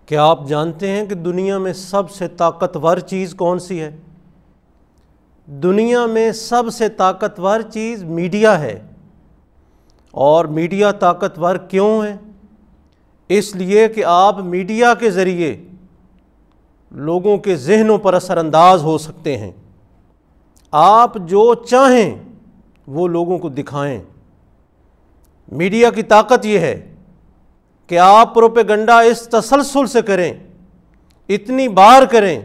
کیا آپ جانتے ہیں کہ دنیا میں سب سے طاقتور چیز کون سی ہے؟ دنیا میں سب سے طاقتور چیز میڈیا ہے۔ اور میڈیا طاقتور کیوں ہے؟ اس لیے کہ آپ میڈیا کے ذریعے لوگوں کے ذہنوں پر اثر انداز ہو سکتے ہیں۔ آپ جو چاہیں وہ لوگوں کو دکھائیں۔ میڈیا کی طاقت یہ ہے کہ آپ پروپیگنڈا اس تسلسل سے کریں، اتنی بار کریں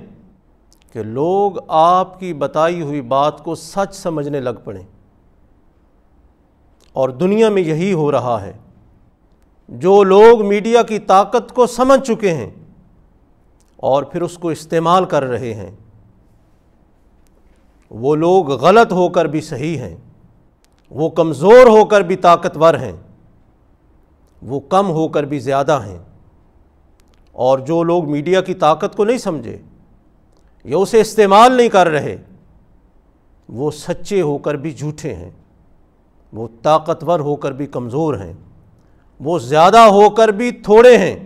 کہ لوگ آپ کی بتائی ہوئی بات کو سچ سمجھنے لگ پڑیں۔ اور دنیا میں یہی ہو رہا ہے۔ جو لوگ میڈیا کی طاقت کو سمجھ چکے ہیں اور پھر اس کو استعمال کر رہے ہیں، وہ لوگ غلط ہو کر بھی صحیح ہیں، وہ کمزور ہو کر بھی طاقتور ہیں، وہ کم ہو کر بھی زیادہ ہیں۔ اور جو لوگ میڈیا کی طاقت کو نہیں سمجھے یا اسے استعمال نہیں کر رہے، وہ سچے ہو کر بھی جھوٹے ہیں، وہ طاقتور ہو کر بھی کمزور ہیں، وہ زیادہ ہو کر بھی تھوڑے ہیں۔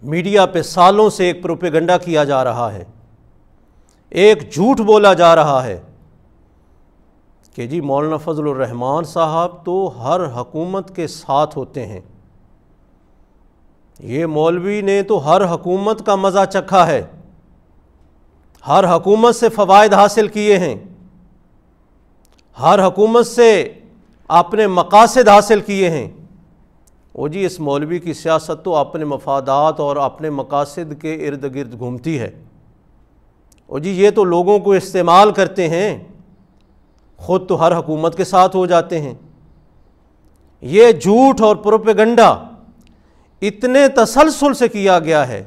میڈیا پہ سالوں سے ایک پروپیگنڈا کیا جا رہا ہے، ایک جھوٹ بولا جا رہا ہے کہ جی مولانا فضل الرحمان صاحب تو ہر حکومت کے ساتھ ہوتے ہیں، یہ مولوی نے تو ہر حکومت کا مزہ چکھا ہے، ہر حکومت سے فوائد حاصل کیے ہیں، ہر حکومت سے اپنے مقاصد حاصل کیے ہیں۔ وہ جی اس مولوی کی سیاست تو اپنے مفادات اور اپنے مقاصد کے ارد گرد گھومتی ہے۔ وہ جی یہ تو لوگوں کو استعمال کرتے ہیں، خود تو ہر حکومت کے ساتھ ہو جاتے ہیں۔ یہ جھوٹ اور پروپیگنڈا اتنے تسلسل سے کیا گیا ہے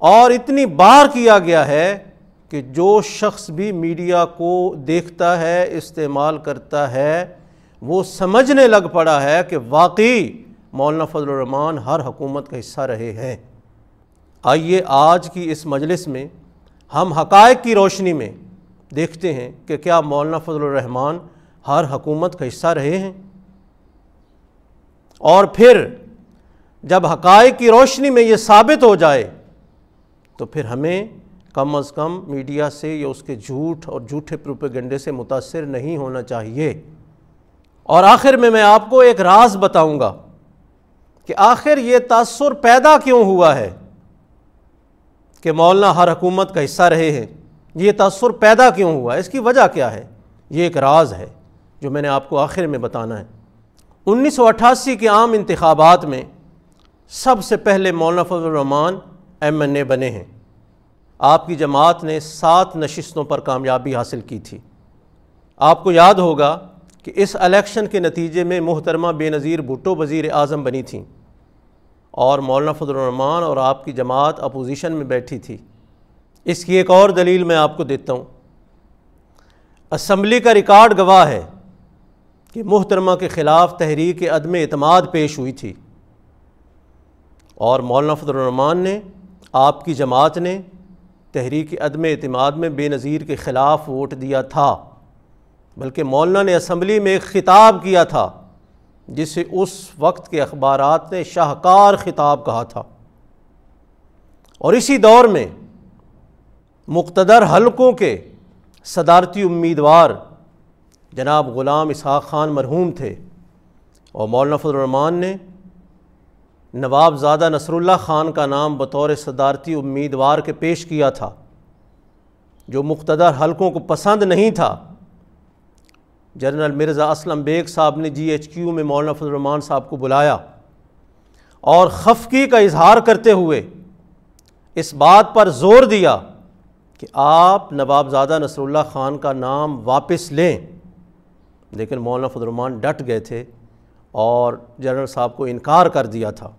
اور اتنی بار کیا گیا ہے کہ جو شخص بھی میڈیا کو دیکھتا ہے، استعمال کرتا ہے، وہ سمجھنے لگ پڑا ہے کہ واقعی مولانا فضل الرحمان ہر حکومت کا حصہ رہے ہیں۔ آئیے آج کی اس مجلس میں ہم حقائق کی روشنی میں دیکھتے ہیں کہ کیا مولانا فضل الرحمان ہر حکومت کا حصہ رہے ہیں، اور پھر جب حقائق کی روشنی میں یہ ثابت ہو جائے تو پھر ہمیں کم از کم میڈیا سے یا اس کے جھوٹ اور جھوٹے پروپیگنڈے سے متاثر نہیں ہونا چاہیے۔ اور آخر میں آپ کو ایک راز بتاؤں گا کہ آخر یہ تاثر پیدا کیوں ہوا ہے کہ مولانا ہر حکومت کا حصہ رہے ہیں۔ یہ تاثر پیدا کیوں ہوا ہے، اس کی وجہ کیا ہے، یہ ایک راز ہے جو میں نے آپ کو آخر میں بتانا ہے۔ 1988 کے عام انتخابات میں سب سے پہلے مولانا فضل الرحمان MNA بنے ہیں۔ آپ کی جماعت نے 7 نشستوں پر کامیابی حاصل کی تھی۔ آپ کو یاد ہوگا کہ اس الیکشن کے نتیجے میں محترمہ بے نظیر بھٹو وزیر اعظم بنی تھیں اور مولانا فضل الرحمان اور آپ کی جماعت اپوزیشن میں بیٹھی تھی۔ اس کی ایک اور دلیل میں آپ کو دیتا ہوں۔ اسمبلی کا ریکارڈ گواہ ہے کہ محترمہ کے خلاف تحریک عدم اعتماد پیش ہوئی تھی اور مولانا فضل الرحمان نے، آپ کی جماعت نے تحریک عدم اعتماد میں بے نظیر کے خلاف ووٹ دیا تھا، بلکہ مولانا نے اسمبلی میں ایک خطاب کیا تھا جسے اس وقت کے اخبارات نے شاہکار خطاب کہا تھا۔ اور اسی دور میں مقتدر حلقوں کے صدارتی امیدوار جناب غلام اسحاق خان مرحوم تھے اور مولانا فضل الرحمان نے نواب زادہ نصر اللہ خان کا نام بطور صدارتی امیدوار کے پیش کیا تھا، جو مقتدر حلقوں کو پسند نہیں تھا۔ جنرل مرزا اسلم بیگ صاحب نے GHQ میں مولانا فضل الرحمان صاحب کو بلایا اور خفگی کا اظہار کرتے ہوئے اس بات پر زور دیا کہ آپ نواب زادہ نصر اللہ خان کا نام واپس لیں، لیکن مولانا فضل الرحمان ڈٹ گئے تھے اور جنرل صاحب کو انکار کر دیا تھا۔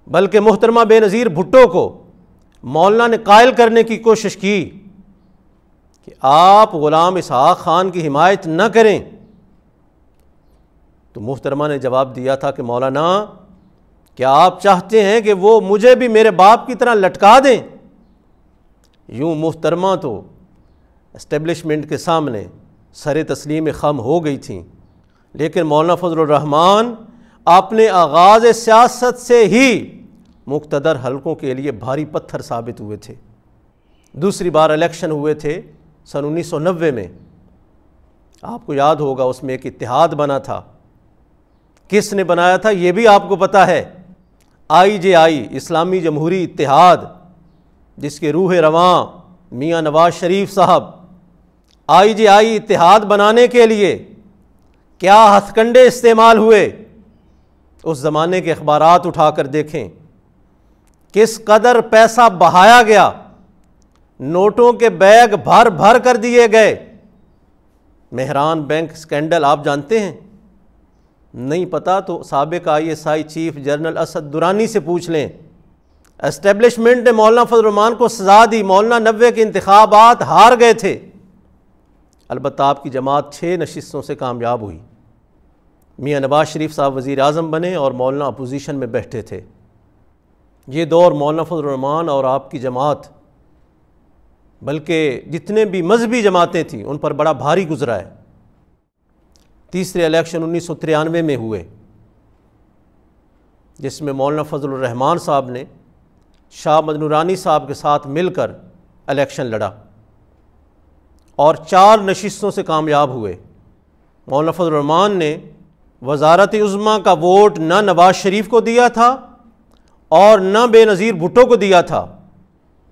بلکہ محترمہ بے نظیر بھٹو کو مولانا نے قائل کرنے کی کوشش کی کہ آپ غلام اسحاق خان کی حمایت نہ کریں، تو محترمہ نے جواب دیا تھا کہ مولانا کیا آپ چاہتے ہیں کہ وہ مجھے بھی میرے باپ کی طرح لٹکا دیں؟ یوں محترمہ تو اسٹیبلشمنٹ کے سامنے سر تسلیم خم ہو گئی تھیں، لیکن مولانا فضل الرحمان اپنے آغاز سیاست سے ہی مقتدر حلقوں کے لیے بھاری پتھر ثابت ہوئے تھے۔ دوسری بار الیکشن ہوئے تھے سن 1990 میں، آپ کو یاد ہوگا اس میں ایک اتحاد بنا تھا۔ کس نے بنایا تھا یہ بھی آپ کو پتہ ہے، IJI اسلامی جمہوری اتحاد، جس کے روح رواں میاں نواز شریف صاحب۔ IJI اتحاد بنانے کے لیے کیا ہتھ کنڈے استعمال ہوئے، اس زمانے کے اخبارات اٹھا کر دیکھیں، کس قدر پیسہ بہایا گیا، نوٹوں کے بیگ بھر بھر کر دیے گئے۔ مہران بینک سکینڈل آپ جانتے ہیں؟ نہیں پتا تو سابق ISI chief general Asad Durrani سے پوچھ لیں۔ اسٹیبلشمنٹ نے مولانا فضل الرحمان کو سزا دی، مولانا 90 کے انتخابات ہار گئے تھے، البتہ آپ کی جماعت 6 نشستوں سے کامیاب ہوئی۔ میاں نواز شریف صاحب وزیر اعظم بنے اور مولانا اپوزیشن میں بیٹھے تھے۔ یہ دور مولانا فضل الرحمان اور آپ کی جماعت، بلکہ جتنے بھی مذہبی جماعتیں تھیں، ان پر بڑا بھاری گزرا ہے۔ تیسرے الیکشن 1993 میں ہوئے، جس میں مولانا فضل الرحمان صاحب نے شاہ احمد نورانی صاحب کے ساتھ مل کر الیکشن لڑا اور 4 نشستوں سے کامیاب ہوئے۔ مولانا فضل الرحمان نے وزارت عظمیٰ کا ووٹ نہ نواز شریف کو دیا تھا اور نہ بے نظیر بھٹو کو دیا تھا۔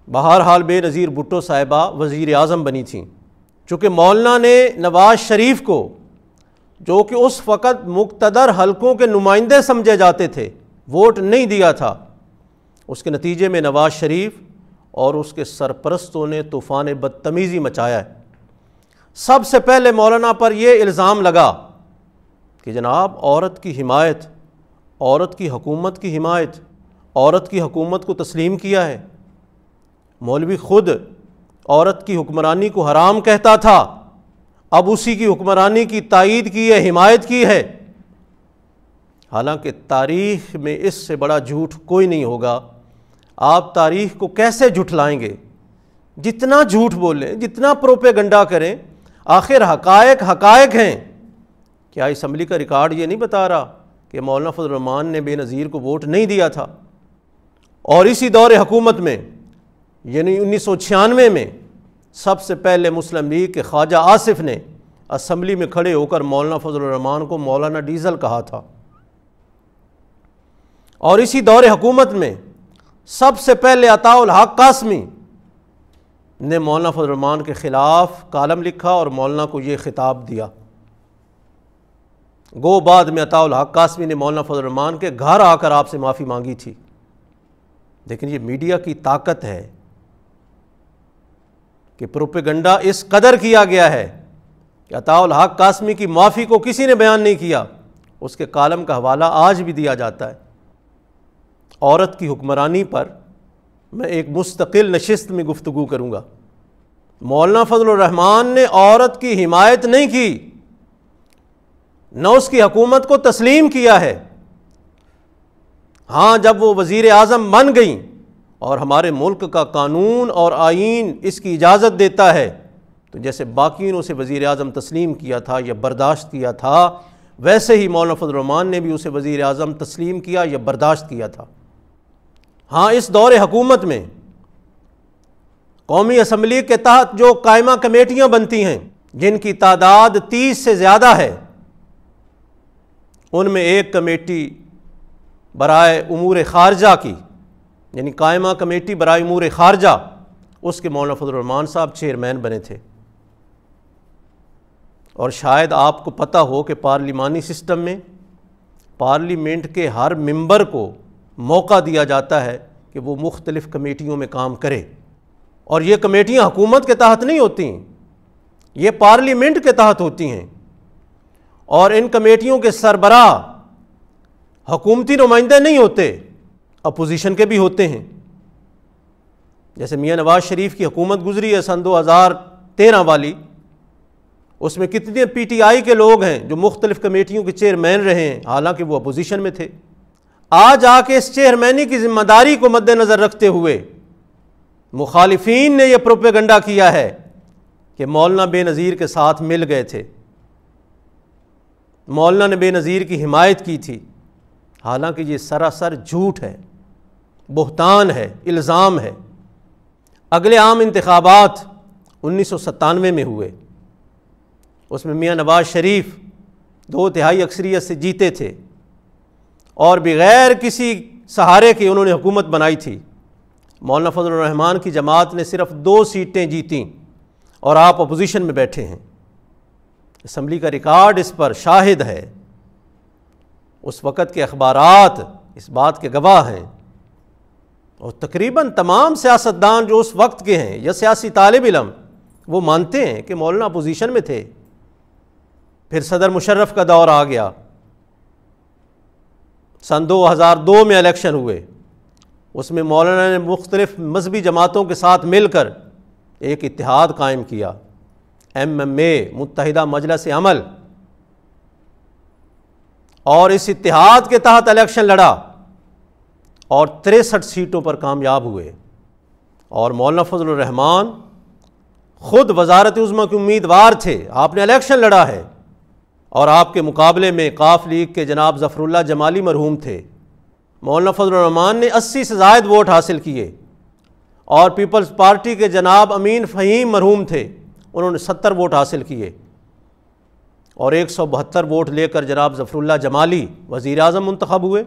بہرحال بے نظیر بھٹو صاحبہ وزیر اعظم بنی تھیں۔ چونکہ مولانا نے نواز شریف کو، جو کہ اس وقت مقتدر حلقوں کے نمائندے سمجھے جاتے تھے، ووٹ نہیں دیا تھا، اس کے نتیجے میں نواز شریف اور اس کے سرپرستوں نے طوفان بدتمیزی مچایا ہے۔ سب سے پہلے مولانا پر یہ الزام لگا کہ جناب عورت کی حمایت، عورت کی حکومت کی حمایت، عورت کی حکومت کو تسلیم کیا ہے۔ مولوی خود عورت کی حکمرانی کو حرام کہتا تھا، اب اسی کی حکمرانی کی تائید کی ہے، حمایت کی ہے۔ حالانکہ تاریخ میں اس سے بڑا جھوٹ کوئی نہیں ہوگا۔ آپ تاریخ کو کیسے جھٹلائیں گے؟ جتنا جھوٹ بولیں، جتنا پروپیگنڈا کریں، آخر حقائق حقائق ہیں۔ کیا اسمبلی کا ریکارڈ یہ نہیں بتا رہا کہ مولانا فضل الرحمان نے بے نظیر کو ووٹ نہیں دیا تھا؟ اور اسی دور حکومت میں، یعنی 1996 میں، سب سے پہلے مسلم لیگ کے خواجہ آصف نے اسمبلی میں کھڑے ہو کر مولانا فضل الرحمان کو مولانا ڈیزل کہا تھا۔ اور اسی دور حکومت میں سب سے پہلے عطاء الحق قاسمی نے مولانا فضل الرحمان کے خلاف کالم لکھا اور مولانا کو یہ خطاب دیا۔ گو بعد میں عطاء الحق قاسمی نے مولانا فضل الرحمان کے گھر آ کر آپ سے معافی مانگی تھی۔ لیکن یہ میڈیا کی طاقت ہے کہ پروپیگنڈا اس قدر کیا گیا ہے کہ عطاء الحق قاسمی کی معافی کو کسی نے بیان نہیں کیا، اس کے کالم کا حوالہ آج بھی دیا جاتا ہے۔ عورت کی حکمرانی پر میں ایک مستقل نشست میں گفتگو کروں گا۔ مولانا فضل الرحمان نے عورت کی حمایت نہیں کی، نہ اس کی حکومت کو تسلیم کیا ہے۔ ہاں، جب وہ وزیر اعظم بن گئیں اور ہمارے ملک کا قانون اور آئین اس کی اجازت دیتا ہے، تو جیسے باقیوں نے اسے وزیر اعظم تسلیم کیا تھا یا برداشت کیا تھا، ویسے ہی مولانا فضل الرحمان نے بھی اسے وزیر اعظم تسلیم کیا یا برداشت کیا تھا۔ ہاں، اس دور حکومت میں قومی اسمبلی کے تحت جو قائمہ کمیٹیاں بنتی ہیں، جن کی تعداد 30 سے زیادہ ہے، ان میں ایک کمیٹی برائے امور خارجہ کی، یعنی قائمہ کمیٹی برائے امور خارجہ، اس کے مولانا فضل الرحمان صاحب چیئرمین بنے تھے۔ اور شاید آپ کو پتہ ہو کہ پارلیمانی سسٹم میں پارلیمنٹ کے ہر ممبر کو موقع دیا جاتا ہے کہ وہ مختلف کمیٹیوں میں کام کرے، اور یہ کمیٹیاں حکومت کے تحت نہیں ہوتی ہیں، یہ پارلیمنٹ کے تحت ہوتی ہیں، اور ان کمیٹیوں کے سربراہ حکومتی نمائندے نہیں ہوتے، اپوزیشن کے بھی ہوتے ہیں۔ جیسے میاں نواز شریف کی حکومت گزری ہے سن 2013 والی، اس میں کتنے PTI کے لوگ ہیں جو مختلف کمیٹیوں کے چیئرمین رہے ہیں، حالانکہ وہ اپوزیشن میں تھے۔ آج آ کے اس چیئرمینی کی ذمہ داری کو مد نظر رکھتے ہوئے مخالفین نے یہ پروپیگنڈا کیا ہے کہ مولانا بے نظیر کے ساتھ مل گئے تھے، مولانا نے بے نظیر کی حمایت کی تھی، حالانکہ یہ سراسر جھوٹ ہے، بہتان ہے، الزام ہے۔ اگلے عام انتخابات 1997 میں ہوئے، اس میں میاں نواز شریف 2/3 اکثریت سے جیتے تھے اور بغیر کسی سہارے کے انہوں نے حکومت بنائی تھی۔ مولانا فضل الرحمان کی جماعت نے صرف 2 سیٹیں جیتیں اور آپ اپوزیشن میں بیٹھے ہیں۔ اسمبلی کا ریکارڈ اس پر شاہد ہے، اس وقت کے اخبارات اس بات کے گواہ ہیں، اور تقریباً تمام سیاستدان جو اس وقت کے ہیں یا سیاسی طالب علم وہ مانتے ہیں کہ مولانا اپوزیشن میں تھے۔ پھر صدر مشرف کا دور آ گیا، سن 2002 میں الیکشن ہوئے، اس میں مولانا نے مختلف مذہبی جماعتوں کے ساتھ مل کر ایک اتحاد قائم کیا، MMA متحدہ مجلس عمل، اور اس اتحاد کے تحت الیکشن لڑا اور 63 سیٹوں پر کامیاب ہوئے، اور مولانا فضل الرحمان خود وزارت عظمیٰ کے امیدوار تھے۔ آپ نے الیکشن لڑا ہے، اور آپ کے مقابلے میں قاف لیگ کے جناب ظفر اللہ جمالی مرحوم تھے۔ مولانا فضل الرحمان نے 80 سے زائد ووٹ حاصل کیے، اور پیپلز پارٹی کے جناب امین فہیم مرحوم تھے، انہوں نے 70 ووٹ حاصل کیے، اور 172 ووٹ لے کر جناب ظفر اللہ جمالی وزیر اعظم منتخب ہوئے،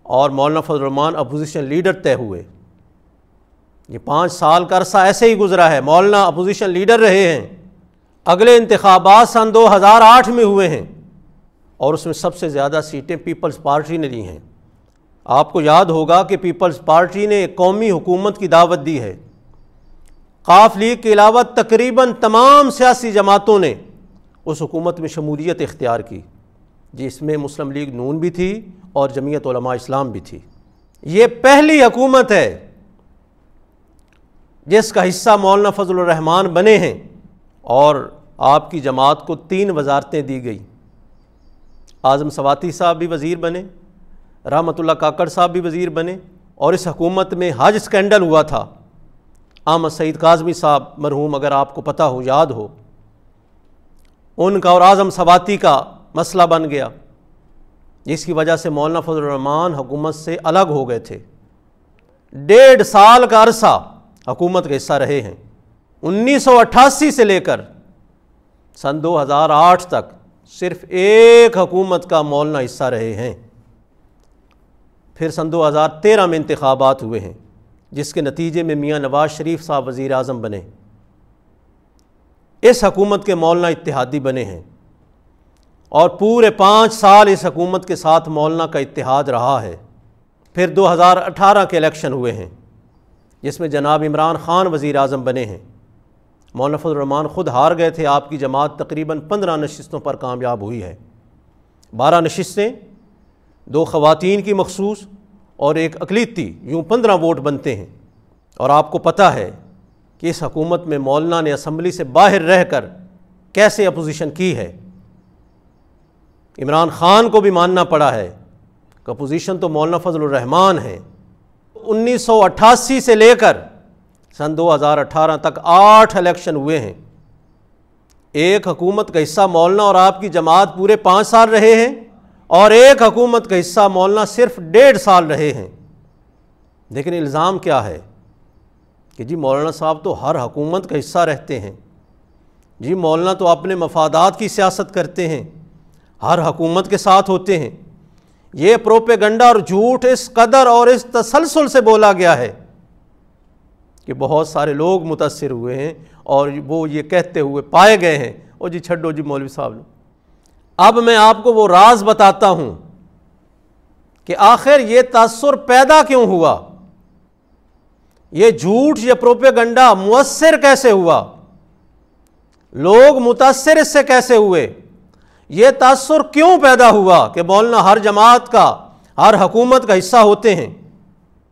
اور مولانا فضل الرحمان اپوزیشن لیڈر طے ہوئے۔ یہ 5 سال کا عرصہ ایسے ہی گزرا ہے، مولانا اپوزیشن لیڈر رہے ہیں۔ اگلے انتخابات سن 2008 میں ہوئے ہیں، اور اس میں سب سے زیادہ سیٹیں پیپلز پارٹی نے لی ہیں۔ آپ کو یاد ہوگا کہ پیپلز پارٹی نے ایک قومی حکومت کی دعوت دی ہے، قاف لیگ کے علاوہ تقریباً تمام سیاسی جماعتوں نے اس حکومت میں شمولیت اختیار کی، جس میں مسلم لیگ نون بھی تھی اور جمعیت علماء اسلام بھی تھی۔ یہ پہلی حکومت ہے جس کا حصہ مولانا فضل الرحمان بنے ہیں، اور آپ کی جماعت کو 3 وزارتیں دی گئی۔ اعظم سواتی صاحب بھی وزیر بنے، رحمت اللہ کاکڑ صاحب بھی وزیر بنے، اور اس حکومت میں حج سکینڈل ہوا تھا، احمد سعید کاظمی صاحب مرحوم اگر آپ کو پتہ ہو یاد ہو، ان کا اور اعظم سواتی کا مسئلہ بن گیا، جس کی وجہ سے مولانا فضل الرحمان حکومت سے الگ ہو گئے تھے۔ 1.5 سال کا عرصہ حکومت کا حصہ رہے ہیں، 1988 سے لے کر سن 2008 تک صرف ایک حکومت کا مولانا حصہ رہے ہیں۔ پھر سن 2013 میں انتخابات ہوئے ہیں، جس کے نتیجے میں میاں نواز شریف صاحب وزیر اعظم بنے۔ اس حکومت کے مولانا اتحادی بنے ہیں، اور پورے 5 سال اس حکومت کے ساتھ مولانا کا اتحاد رہا ہے۔ پھر 2018 کے الیکشن ہوئے ہیں، جس میں جناب عمران خان وزیر اعظم بنے ہیں۔ مولانا فضل الرحمان خود ہار گئے تھے، آپ کی جماعت تقریباً 15 نشستوں پر کامیاب ہوئی ہے۔ 12 نشستیں، 2 خواتین کی مخصوص اور 1 اقلیتی، یوں 15 ووٹ بنتے ہیں۔ اور آپ کو پتہ ہے کہ اس حکومت میں مولانا نے اسمبلی سے باہر رہ کر کیسے اپوزیشن کی ہے۔ عمران خان کو بھی ماننا پڑا ہے کہ اپوزیشن تو مولانا فضل الرحمان ہے۔ 1988 سے لے کر سن 2018 تک 8 الیکشن ہوئے ہیں، ایک حکومت کا حصہ مولانا اور آپ کی جماعت پورے 5 سال رہے ہیں، اور ایک حکومت کا حصہ مولانا صرف 1.5 سال رہے ہیں۔ لیکن الزام کیا ہے کہ جی مولانا صاحب تو ہر حکومت کا حصہ رہتے ہیں، جی مولانا تو اپنے مفادات کی سیاست کرتے ہیں، ہر حکومت کے ساتھ ہوتے ہیں۔ یہ پروپیگنڈا اور جھوٹ اس قدر اور اس تسلسل سے بولا گیا ہے کہ بہت سارے لوگ متاثر ہوئے ہیں، اور وہ یہ کہتے ہوئے پائے گئے ہیں، او جی چھڈو جی مولوی صاحب نے۔ اب میں آپ کو وہ راز بتاتا ہوں کہ آخر یہ تاثر پیدا کیوں ہوا، یہ جھوٹ یا پروپیگنڈا مؤثر کیسے ہوا، لوگ متاثر اس سے کیسے ہوئے، یہ تاثر کیوں پیدا ہوا کہ مولانا ہر جماعت کا، ہر حکومت کا حصہ ہوتے ہیں۔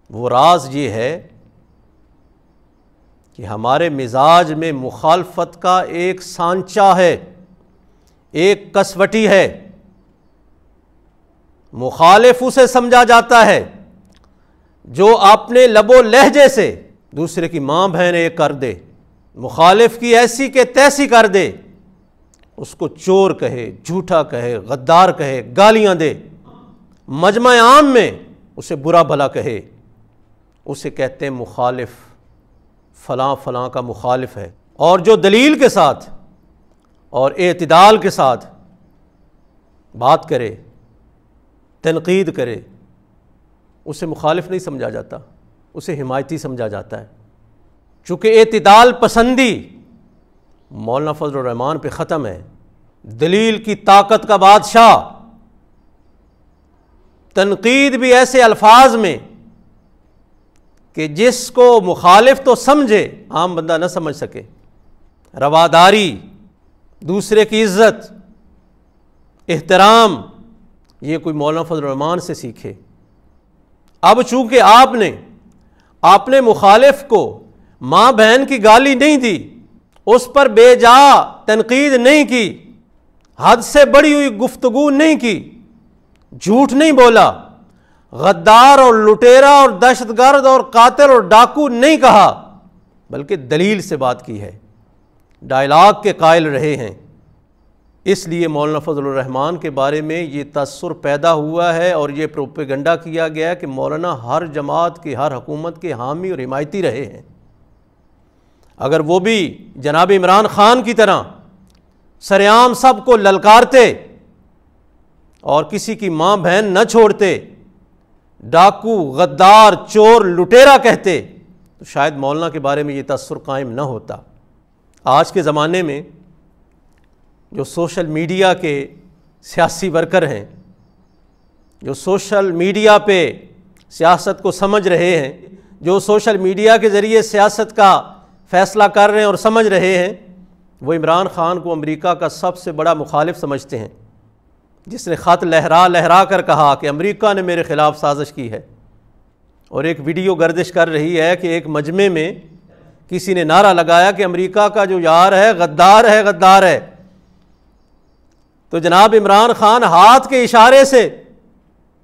وہ راز یہ ہے کہ ہمارے مزاج میں مخالفت کا ایک سانچہ ہے، ایک کسوٹی ہے۔ مخالف اسے سمجھا جاتا ہے جو اپنے لب و لہجے سے دوسرے کی ماں بہن ایک کر دے، مخالف کی ایسی کہ تیسی کر دے، اس کو چور کہے، جھوٹا کہے، غدار کہے، گالیاں دے، مجمع عام میں اسے برا بھلا کہے، اسے کہتے ہیں مخالف، فلاں فلاں کا مخالف ہے، اور جو دلیل کے ساتھ اور اعتدال کے ساتھ بات کرے، تنقید کرے، اسے مخالف نہیں سمجھا جاتا، اسے حمایتی سمجھا جاتا ہے۔ چونکہ اعتدال پسندی مولانا فضل الرحمان پہ ختم ہے، دلیل کی طاقت کا بادشاہ، تنقید بھی ایسے الفاظ میں کہ جس کو مخالف تو سمجھے، عام بندہ نہ سمجھ سکے، رواداری، دوسرے کی عزت، احترام، یہ کوئی مولانا فضل الرحمان سے سیکھے۔ اب چونکہ آپ نے مخالف کو ماں بہن کی گالی نہیں دی، اس پر بے جا تنقید نہیں کی، حد سے بڑی ہوئی گفتگو نہیں کی، جھوٹ نہیں بولا، غدار اور لٹیرا اور دہشت گرد اور قاتل اور ڈاکو نہیں کہا، بلکہ دلیل سے بات کی ہے، ڈائلاگ کے قائل رہے ہیں۔ اس لیے مولانا فضل الرحمان کے بارے میں یہ تاثر پیدا ہوا ہے اور یہ پروپیگنڈا کیا گیا ہے کہ مولانا ہر جماعت کے، ہر حکومت کے حامی اور حمایتی رہے ہیں۔ اگر وہ بھی جناب عمران خان کی طرح سرعام سب کو للکارتے اور کسی کی ماں بہن نہ چھوڑتے، ڈاکو، غدار، چور، لٹیرا کہتے، تو شاید مولانا کے بارے میں یہ تاثر قائم نہ ہوتا۔ آج کے زمانے میں جو سوشل میڈیا کے سیاسی ورکر ہیں، جو سوشل میڈیا پہ سیاست کو سمجھ رہے ہیں، جو سوشل میڈیا کے ذریعے سیاست کا فیصلہ کر رہے ہیں اور سمجھ رہے ہیں، وہ عمران خان کو امریکہ کا سب سے بڑا مخالف سمجھتے ہیں، جس نے خط لہرا کر کہا کہ امریکہ نے میرے خلاف سازش کی ہے۔ اور ایک ویڈیو گردش کر رہی ہے کہ ایک مجمع میں کسی نے نعرہ لگایا کہ امریکہ کا جو یار ہے غدار ہے، غدار ہے، تو جناب عمران خان ہاتھ کے اشارے سے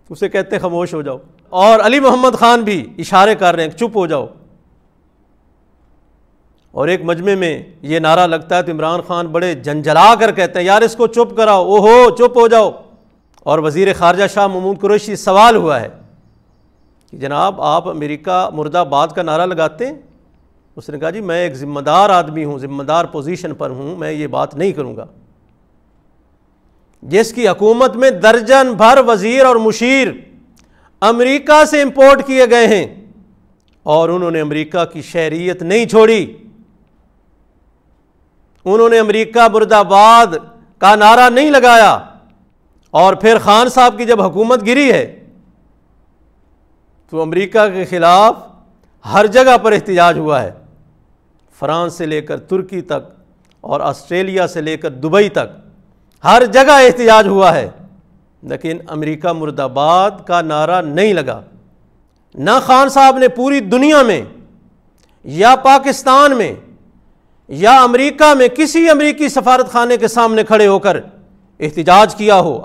اسے کہتے ہیں خاموش ہو جاؤ، اور علی محمد خان بھی اشارے کر رہے ہیں چپ ہو جاؤ۔ اور ایک مجمع میں یہ نعرہ لگتا ہے تو عمران خان بڑے جنجلا کر کہتے ہیں یار اس کو چپ کراؤ، اوہو چپ ہو جاؤ۔ اور وزیر خارجہ شاہ محمود قریشی سوال ہوا ہے کہ جناب آپ امریکہ مرد آباد کا نعرہ لگاتے ہیں؟ اس نے کہا جی میں ایک ذمہ دار آدمی ہوں، ذمہ دار پوزیشن پر ہوں، میں یہ بات نہیں کروں گا۔ جس کی حکومت میں درجن بھر وزیر اور مشیر امریکہ سے امپورٹ کیے گئے ہیں اور انہوں نے امریکہ کی شہریت نہیں چھوڑی، انہوں نے امریکہ مرد آباد کا نعرہ نہیں لگایا، اور پھر خان صاحب کی جب حکومت گری ہے تو امریکہ کے خلاف ہر جگہ پر احتجاج ہوا ہے، فرانس سے لے کر ترکی تک اور آسٹریلیا سے لے کر دبئی تک ہر جگہ احتجاج ہوا ہے، لیکن امریکہ مرد آباد کا نعرہ نہیں لگا۔ نہ خان صاحب نے پوری دنیا میں یا پاکستان میں یا امریکہ میں کسی امریکی سفارت خانے کے سامنے کھڑے ہو کر احتجاج کیا ہو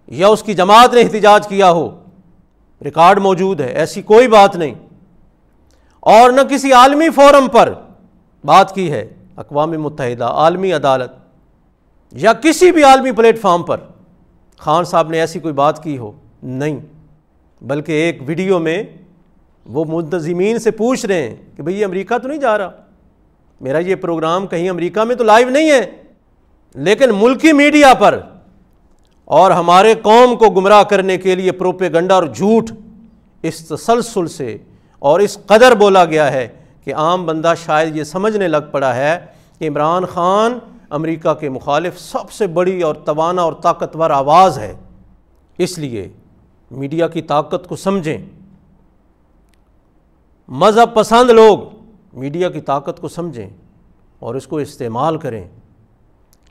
یا اس کی جماعت نے احتجاج کیا ہو، ریکارڈ موجود ہے، ایسی کوئی بات نہیں۔ اور نہ کسی عالمی فورم پر بات کی ہے، اقوام متحدہ، عالمی عدالت یا کسی بھی عالمی پلیٹ فارم پر خان صاحب نے ایسی کوئی بات کی ہو، نہیں۔ بلکہ ایک ویڈیو میں وہ منتظمین سے پوچھ رہے ہیں کہ بھئی یہ امریکہ تو نہیں جا رہا، میرا یہ پروگرام کہیں امریکہ میں تو لائیو نہیں ہے، لیکن ملکی میڈیا پر اور ہمارے قوم کو گمراہ کرنے کے لیے پروپیگنڈا اور جھوٹ اس تسلسل سے اور اس قدر بولا گیا ہے کہ عام بندہ شاید یہ سمجھنے لگ پڑا ہے کہ عمران خان امریکہ کے مخالف سب سے بڑی اور توانا اور طاقتور آواز ہے۔ اس لیے میڈیا کی طاقت کو سمجھیں، مذہب پسند لوگ میڈیا کی طاقت کو سمجھیں اور اس کو استعمال کریں،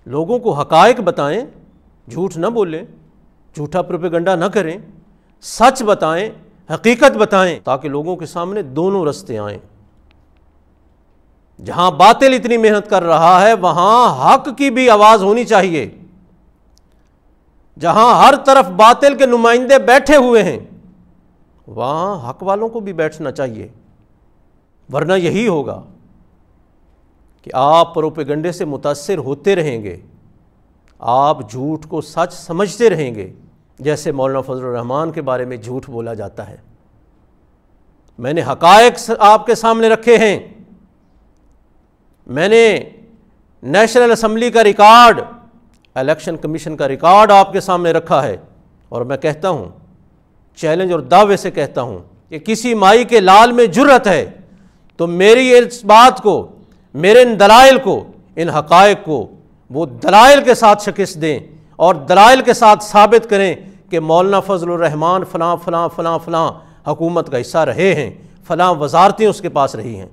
لوگوں کو حقائق بتائیں، جھوٹ نہ بولیں، جھوٹا پروپیگنڈا نہ کریں، سچ بتائیں، حقیقت بتائیں، تاکہ لوگوں کے سامنے دونوں رستے آئیں۔ جہاں باطل اتنی محنت کر رہا ہے وہاں حق کی بھی آواز ہونی چاہیے، جہاں ہر طرف باطل کے نمائندے بیٹھے ہوئے ہیں وہاں حق والوں کو بھی بیٹھنا چاہیے، ورنہ یہی ہوگا کہ آپ پروپیگنڈے سے متاثر ہوتے رہیں گے، آپ جھوٹ کو سچ سمجھتے رہیں گے، جیسے مولانا فضل الرحمان کے بارے میں جھوٹ بولا جاتا ہے۔ میں نے حقائق آپ کے سامنے رکھے ہیں، میں نے نیشنل اسمبلی کا ریکارڈ، الیکشن کمیشن کا ریکارڈ آپ کے سامنے رکھا ہے، اور میں کہتا ہوں، چیلنج اور دعوے سے کہتا ہوں کہ کسی مائی کے لال میں جرأت ہے تو میری اس بات کو، میرے ان دلائل کو، ان حقائق کو وہ دلائل کے ساتھ شکست دیں اور دلائل کے ساتھ ثابت کریں کہ مولانا فضل الرحمان فلاں فلاں فلاں فلاں حکومت کا حصہ رہے ہیں، فلاں وزارتیں اس کے پاس رہی ہیں۔